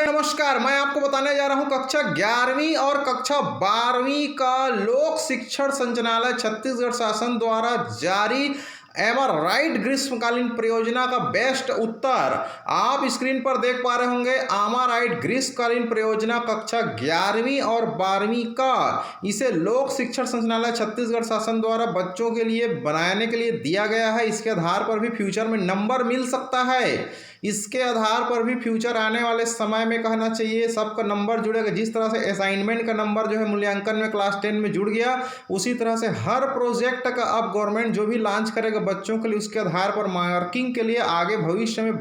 नमस्कार, मैं आपको बताने जा रहा हूं कक्षा 11वीं और कक्षा 12वीं का लोक शिक्षण संचालनालय छत्तीसगढ़ शासन द्वारा जारी एवर राइट ग्रीष्मकालीन परियोजना का बेस्ट उत्तर आप स्क्रीन पर देख पा रहे होंगे। आमा राइट ग्रीष्मकालीन परियोजना कक्षा 11वीं और 12वीं का इसे लोक शिक्षण संचालनालय छत्तीसगढ़ शासन द्वारा बच्चों के लिए बनाने के लिए दिया गया है। इसके आधार पर भी फ्यूचर में नंबर मिल सकता है। इसके आधार पर भी फ्यूचर आने वाले समय में कहना चाहिए सबका नंबर जुड़ेगा। जिस तरह से असाइनमेंट का नंबर जो है मूल्यांकन में क्लास 10 में जुड़ गया, उसी तरह से हर प्रोजेक्ट का अब गवर्नमेंट जो भी लॉन्च करेगा बच्चों के लिए, उसके आधार पर मार्किंग के लिए आगे भविष्य में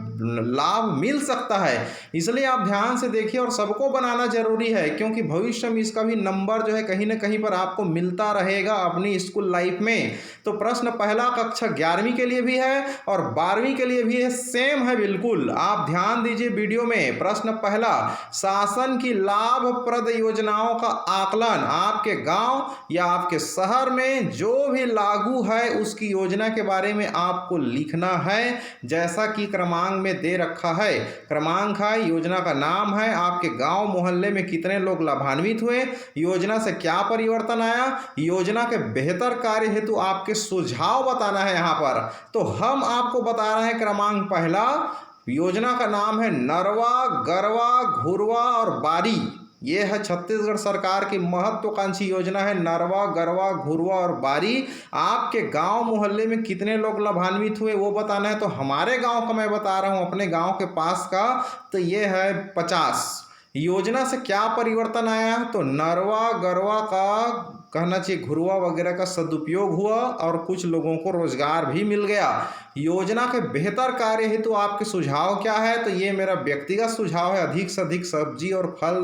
लाभ मिल सकता है। इसलिए आप ध्यान से देखिए और सबको बनाना जरूरी है, क्योंकि भविष्य में इसका भी नंबर जो है कहीं ना कहीं पर आपको मिलता रहेगा अपनी स्कूल लाइफ में। तो प्रश्न पहला कक्षा 11वीं के लिए भी है और 12वीं के लिए भी है, सेम है बिल्कुल। आप ध्यान दीजिए वीडियो में। प्रश्न पहला, शासन की लाभप्रद योजनाओं का आकलन आपके गांव या आपके शहर में जो भी लागू है उसकी योजना के बारे में आपको लिखना है, जैसा कि क्रमांक में दे रखा है। क्रमांक है, योजना का नाम है, आपके गांव मोहल्ले में कितने लोग लाभान्वित हुए, योजना से क्या परिवर्तन आया, योजना के बेहतर कार्य हेतु आपके सुझाव बताना है यहाँ पर। तो हम आपको बता रहे हैं क्रमांक पहला, योजना का नाम है नरवा, गरवा, घुरवा और बारी। ये है छत्तीसगढ़ सरकार की महत्वाकांक्षी योजना है, नरवा, गरवा, घुरवा और बारी। आपके गांव मोहल्ले में कितने लोग लाभान्वित हुए वो बताना है। तो हमारे गांव का मैं बता रहा हूं, अपने गांव के पास का, तो ये है 50। योजना से क्या परिवर्तन आया, तो नरवा गरवा का कहना चाहिए घुरवा वगैरह का सदुपयोग हुआ और कुछ लोगों को रोजगार भी मिल गया। योजना के बेहतर कार्य हेतु आपके सुझाव क्या है, तो ये मेरा व्यक्तिगत सुझाव है, अधिक से अधिक सब्जी और फल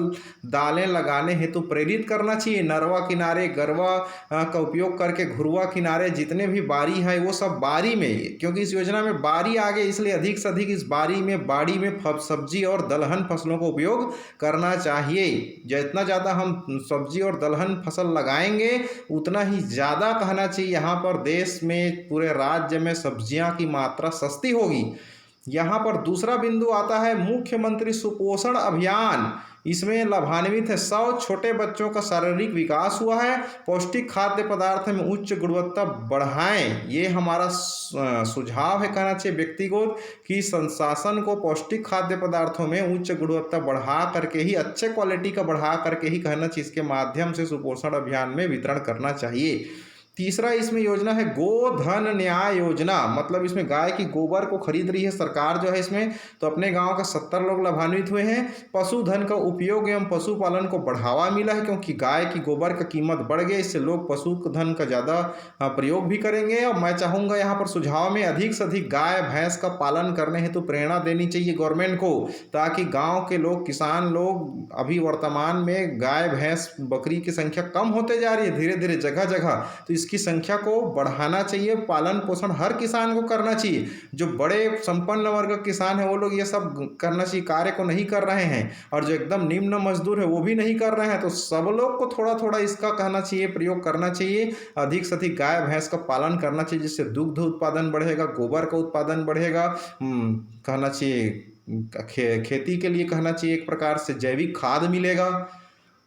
दालें लगाने हेतु प्रेरित करना चाहिए। नरवा किनारे गरवा का उपयोग करके घुरवा किनारे जितने भी बारी है वो सब बारी में, क्योंकि इस योजना में बारी आ गई, इसलिए अधिक से अधिक इस बारी में बाड़ी में सब्जी और दलहन फसलों का उपयोग करना चाहिए। जितना ज़्यादा हम सब्जी और दलहन फसल लगाएंगे उतना ही ज़्यादा कहना चाहिए यहाँ पर देश में पूरे राज्य में सब्जियां की मात्रा सस्ती होगी। यहाँ पर दूसरा बिंदु आता है मुख्यमंत्री सुपोषण अभियान। इसमें लाभान्वित है 100 छोटे बच्चों का शारीरिक विकास हुआ है। पौष्टिक खाद्य पदार्थ में उच्च गुणवत्ता बढ़ाएं, ये हमारा सुझाव है कहना चाहिए व्यक्तिगत, कि संशासन को पौष्टिक खाद्य पदार्थों में उच्च गुणवत्ता बढ़ा करके ही, अच्छे क्वालिटी का बढ़ा करके ही कहना चाहिए, इसके माध्यम से सुपोषण अभियान में वितरण करना चाहिए। तीसरा इसमें योजना है गोधन न्याय योजना, मतलब इसमें गाय की गोबर को खरीद रही है सरकार जो है इसमें, तो अपने गांव के 70 लोग लाभान्वित हुए हैं। पशुधन का उपयोग एवं पशुपालन को बढ़ावा मिला है, क्योंकि गाय की गोबर का कीमत बढ़ गई, इससे लोग पशुधन का ज़्यादा प्रयोग भी करेंगे। और मैं चाहूँगा यहाँ पर सुझाव में अधिक से अधिक गाय भैंस का पालन करने हेतु प्रेरणा देनी चाहिए गवर्नमेंट को, ताकि गाँव के लोग, किसान लोग, अभी वर्तमान में गाय भैंस बकरी की संख्या कम होते जा रही है धीरे धीरे जगह जगह, तो की संख्या को बढ़ाना चाहिए। पालन पोषण हर किसान को करना चाहिए। जो बड़े संपन्न वर्ग किसान है वो लोग ये सब करना चाहिए, कार्य को नहीं कर रहे हैं, और जो एकदम निम्न मजदूर है वो भी नहीं कर रहे हैं। तो सब लोग को थोड़ा थोड़ा इसका कहना चाहिए, प्रयोग करना चाहिए। अधिक से अधिक गाय भैंस का पालन करना चाहिए, जिससे दुग्ध उत्पादन बढ़ेगा, गोबर का उत्पादन बढ़ेगा। कहना चाहिए खेती के लिए कहना चाहिए एक प्रकार से जैविक खाद मिलेगा।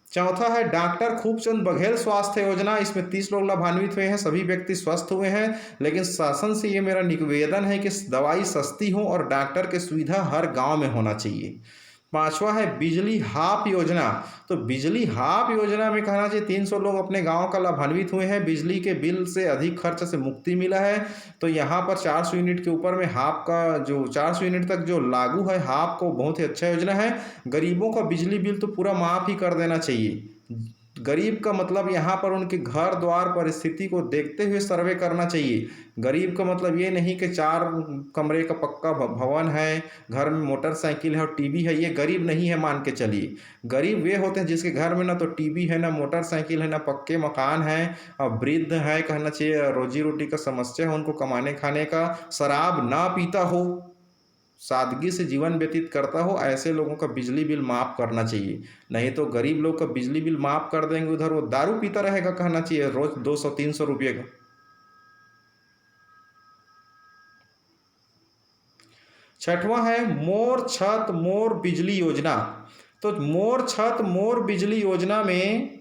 चौथा है डॉक्टर खूबचंद बघेल स्वास्थ्य योजना। इसमें 30 लोग लाभान्वित हुए हैं, सभी व्यक्ति स्वस्थ हुए हैं। लेकिन शासन से ये मेरा निवेदन है कि दवाई सस्ती हो और डॉक्टर की सुविधा हर गांव में होना चाहिए। पांचवा है बिजली हाफ योजना। तो बिजली हाफ योजना में कहना चाहिए 300 लोग अपने गांव का लाभान्वित हुए हैं। बिजली के बिल से अधिक खर्च से मुक्ति मिला है। तो यहाँ पर 400 यूनिट के ऊपर में हाफ का, जो 400 यूनिट तक जो लागू है हाफ को, बहुत ही अच्छा योजना है। गरीबों का बिजली बिल तो पूरा माफ ही कर देना चाहिए। गरीब का मतलब यहाँ पर उनके घर द्वार परिस्थिति को देखते हुए सर्वे करना चाहिए। गरीब का मतलब ये नहीं कि 4 कमरे का पक्का भवन है, घर में मोटरसाइकिल है और टीवी है, ये गरीब नहीं है मान के चलिए। गरीब वे होते हैं जिसके घर में ना तो टीवी है, ना मोटरसाइकिल है, ना पक्के मकान है, और वृद्ध है, कहना चाहिए रोजी रोटी का समस्या है उनको कमाने खाने का, शराब ना पीता हो, सादगी से जीवन व्यतीत करता हो, ऐसे लोगों का बिजली बिल माफ़ करना चाहिए। नहीं तो गरीब लोग का बिजली बिल माफ़ कर देंगे, उधर वो दारू पीता रहेगा कहना चाहिए रोज 200-300 रुपये का। छठवां है मोर छत मोर बिजली योजना। तो मोर छत मोर बिजली योजना में,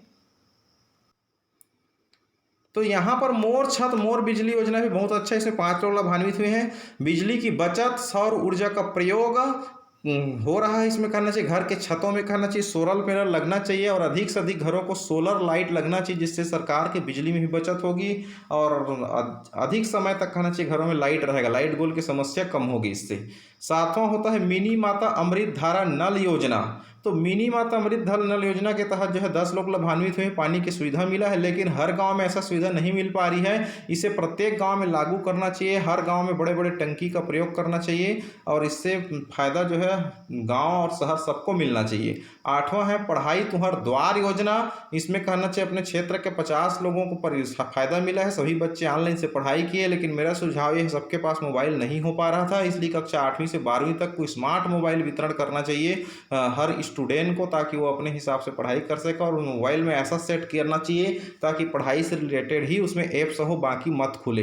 तो यहाँ पर मोर छत मोर बिजली योजना भी बहुत अच्छा, इसमें 5 लोग लाभान्वित हुए हैं। बिजली की बचत, सौर ऊर्जा का प्रयोग हो रहा है, इसमें करना चाहिए। घर के छतों में करना चाहिए, सोलर पैनल लगना चाहिए और अधिक से अधिक घरों को सोलर लाइट लगना चाहिए, जिससे सरकार की बिजली में भी बचत होगी और अधिक समय तक कहना चाहिए घरों में लाइट रहेगा, लाइट गोल की समस्या कम होगी इससे। 7वां होता है मिनी माता अमृत धारा नल योजना। तो मिनी माता अमृत धारा नल योजना के तहत जो है 10 लोग लाभान्वित हुए, पानी की सुविधा मिला है, लेकिन हर गांव में ऐसा सुविधा नहीं मिल पा रही है। इसे प्रत्येक गांव में लागू करना चाहिए, हर गांव में बड़े बड़े टंकी का प्रयोग करना चाहिए और इससे फायदा जो है गांव और शहर सबको मिलना चाहिए। 8वां है पढ़ाई तुम्हार द्वार योजना। इसमें कहना चाहिए अपने क्षेत्र के 50 लोगों को फायदा मिला है, सभी बच्चे ऑनलाइन से पढ़ाई किए, लेकिन मेरा सुझाव ये है सबके पास मोबाइल नहीं हो पा रहा था, इसलिए कक्षा 8वीं से 12वीं तक को स्मार्ट मोबाइल वितरण करना चाहिए हर स्टूडेंट को, ताकि वो अपने हिसाब से पढ़ाई कर सके। और मोबाइल में ऐसा सेट करना चाहिए ताकि पढ़ाई से रिलेटेड ही उसमें ऐप्स हो, बाकी मत खुले।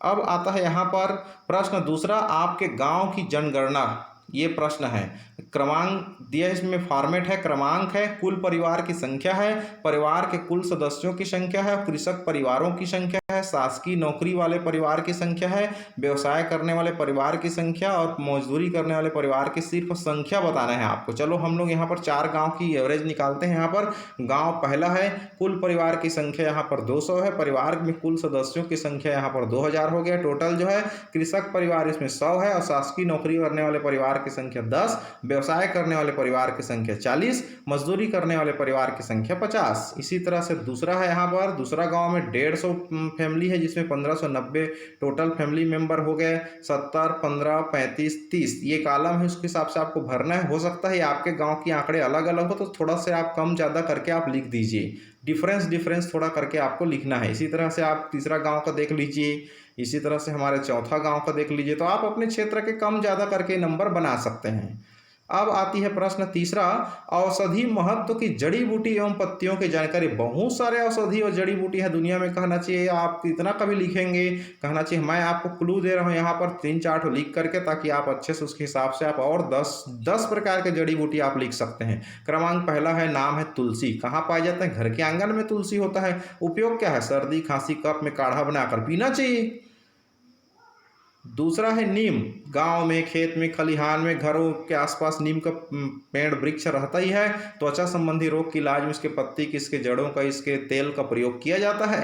अब आता है यहाँ पर प्रश्न दूसरा, आपके गांव की जनगणना, ये प्रश्न है। क्रमांक दिया, इसमें फॉर्मेट है, क्रमांक है, कुल परिवार की संख्या है, परिवार के कुल सदस्यों की संख्या है, कृषक परिवारों की संख्या है, शासकीय नौकरी वाले परिवार की संख्या है, व्यवसाय करने वाले परिवार की संख्या और मजदूरी करने वाले परिवार की सिर्फ संख्या बताना है आपको। चलो हम लोग यहाँ पर 4 गांव की एवरेज निकालते हैं। यहाँ पर गांव पहला है, कुल परिवार की संख्या यहाँ पर 200 है, परिवार में कुल सदस्यों की संख्या यहाँ पर 2000 हो गया टोटल जो है। कृषक परिवार इसमें 100 है और शासकीय नौकरी करने वाले परिवार की संख्या 10, व्यवसाय करने वाले परिवार की संख्या 40, मजदूरी करने वाले परिवार की संख्या 50। इसी तरह से दूसरा है, यहाँ पर दूसरा गांव में 150 फैमिली है, जिसमें 1590 टोटल फैमिली मेंबर हो गए। 70, 15, 35, 30 ये कॉलम है, उसके हिसाब से आपको भरना है। हो सकता है आपके गांव के आंकड़े अलग अलग हो, तो थोड़ा से आप कम ज़्यादा करके आप लिख दीजिए, डिफरेंस थोड़ा करके आपको लिखना है। इसी तरह से आप तीसरा गांव का देख लीजिए, इसी तरह से हमारे चौथा गांव का देख लीजिए, तो आप अपने क्षेत्र के कम ज़्यादा करके नंबर बना सकते हैं। अब आती है प्रश्न तीसरा, औषधि महत्व की जड़ी बूटी एवं पत्तियों की जानकारी। बहुत सारे औषधि और जड़ी बूटी है दुनिया में, कहना चाहिए आप इतना कभी लिखेंगे, कहना चाहिए मैं आपको क्लू दे रहा हूँ यहाँ पर 3-4 लिख करके, ताकि आप अच्छे से उसके हिसाब से आप और 10 प्रकार के जड़ी बूटी आप लिख सकते हैं। क्रमांक पहला है, नाम है तुलसी। कहाँ पाया जाता है? घर के आंगन में तुलसी होता है। उपयोग क्या है? सर्दी खांसी कफ में काढ़ा बनाकर पीना चाहिए। दूसरा है नीम। गांव में, खेत में, खलिहान में, घरों के आसपास नीम का पेड़ वृक्ष रहता ही है। त्वचा संबंधी रोग के इलाज में इसके पत्ती की, इसके जड़ों का, इसके तेल का प्रयोग किया जाता है।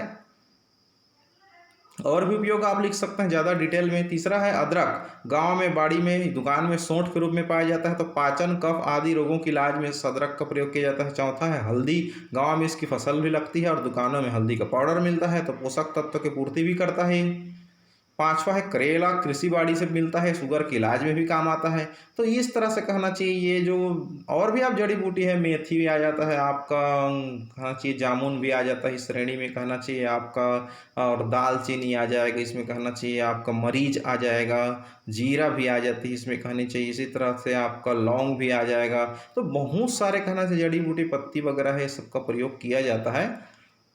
और भी उपयोग आप लिख सकते हैं ज़्यादा डिटेल में। तीसरा है अदरक। गांव में, बाड़ी में, दुकान में सौंठ के रूप में पाया जाता है, तो पाचन कफ आदि रोगों के इलाज में अदरक का प्रयोग किया जाता है। चौथा है हल्दी। गांव में इसकी फसल भी लगती है और दुकानों में हल्दी का पाउडर मिलता है, तो पोषक तत्व की पूर्ति भी करता है। 5वां है करेला। कृषि बाड़ी से मिलता है, शुगर के इलाज में भी काम आता है। तो इस तरह से कहना चाहिए ये जो और भी आप जड़ी बूटी है, मेथी भी आ जाता है आपका, कहना चाहिए जामुन भी आ जाता है इस श्रेणी में, कहना चाहिए आपका, और दालचीनी आ जाएगा इसमें, कहना चाहिए आपका मरीच आ जाएगा, जीरा भी आ जाती है इसमें, कहनी चाहिए। इसी तरह से आपका लौंग भी आ जाएगा। तो बहुत सारे कहना चाहिए जड़ी बूटी, पत्ती वगैरह है, सबका प्रयोग किया जाता है,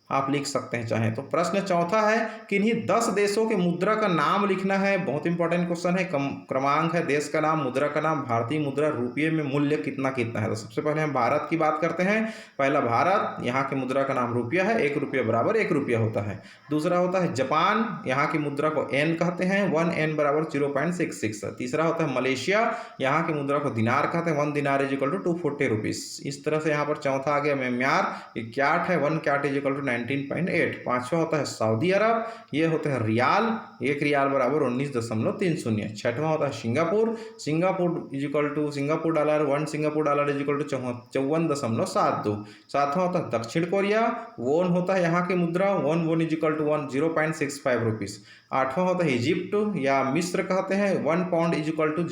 आप लिख सकते हैं चाहें तो। प्रश्न चौथा है, किन्हीं 10 देशों के मुद्रा का नाम लिखना है। बहुत इंपॉर्टेंट क्वेश्चन है। क्रमांक है, देश का नाम, मुद्रा का नाम, भारतीय मुद्रा, रुपये में मूल्य कितना कितना है। तो सबसे पहले हम भारत की बात करते हैं। पहला भारत, यहाँ की मुद्रा का नाम रुपया है, 1 रुपया बराबर 1 रुपया होता है। दूसरा होता है जापान, यहाँ की मुद्रा को एन कहते हैं, 1 एन बराबर 0.66। तीसरा होता है मलेशिया, यहाँ की मुद्रा को दिनार कहते हैं, 1 दिनार इज इक्वल टू 240 रुपीज़। इस तरह से यहाँ पर चौथा आ गया म्यांमार, क्याट है, 1 क्याट इज इक्वल टू 19.8। 5वां होता है सऊदी अरब, ये होता है रियाल, 1 रियाल बराबर 19.30। 6वां होता है Singapore, Singapore is equal to Singapore dollar, 1 Singapore dollar is equal to 54.72। 7वां होता है दक्षिण कोरिया, वोन होता है यहाँ की मुद्रा, 1 वोन इज इक्वल टू 0.65 रुपीज़। 8वां होता है इजिप्ट या मिस्र कहते हैं, 1 पाउंड इज इक्वल टू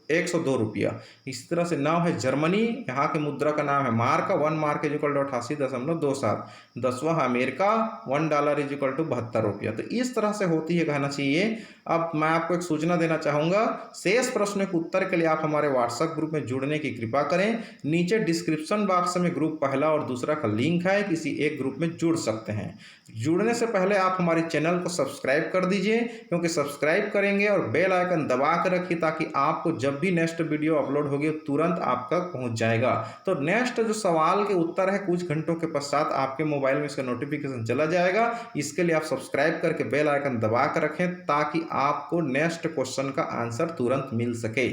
102 रुपया। इस तरह से 9 है जर्मनी, यहाँ की मुद्रा का नाम है mark, 1 mark is equal to 88.27। 10वां है America, 1 dollar is equal to 72 रुपया। तो इस तरह से होती है, कहना चाहिए। अब मैं आपको एक सूचना देना चाहूँगा, शेष प्रश्नों के उत्तर के लिए आप हमारे व्हाट्सएप ग्रुप में जुड़ने की कृपा करें। नीचे डिस्क्रिप्शन बॉक्स में ग्रुप पहला और दूसरा का लिंक है, किसी एक ग्रुप में जुड़ सकते हैं। जुड़ने से पहले आप हमारे चैनल को सब्सक्राइब कर दीजिए। दीजिए, क्योंकि सब्सक्राइब करेंगे और बेल आइकन दबा कर रखिए ताकि आपको जब भी नेक्स्ट वीडियो अपलोड होगी तुरंत आप तक पहुंच जाएगा। तो नेक्स्ट जो सवाल के उत्तर है कुछ घंटों के पश्चात आपके मोबाइल में इसका नोटिफिकेशन चला जाएगा। इसके लिए आप सब्सक्राइब करके बेल आइकन दबा कर रखें ताकि आपको नेक्स्ट क्वेश्चन का आंसर तुरंत मिल सके।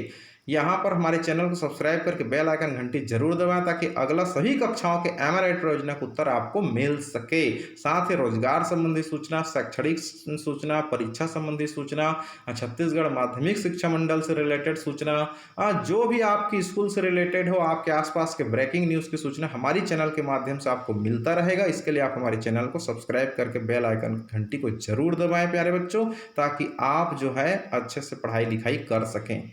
यहाँ पर हमारे चैनल को सब्सक्राइब करके बेल आइकन घंटी जरूर दबाएं ताकि अगला सभी कक्षाओं के एमआरआई परियोजना का उत्तर आपको मिल सके। साथ ही रोजगार संबंधी सूचना, शैक्षणिक सूचना, परीक्षा संबंधी सूचना, छत्तीसगढ़ माध्यमिक शिक्षा मंडल से रिलेटेड सूचना, जो भी आपकी स्कूल से रिलेटेड हो, आपके आसपास के ब्रेकिंग न्यूज़ की सूचना हमारी चैनल के माध्यम से आपको मिलता रहेगा। इसके लिए आप हमारे चैनल को सब्सक्राइब करके बेल आइकन घंटी को जरूर दबाएं प्यारे बच्चों, ताकि आप जो है अच्छे से पढ़ाई लिखाई कर सकें।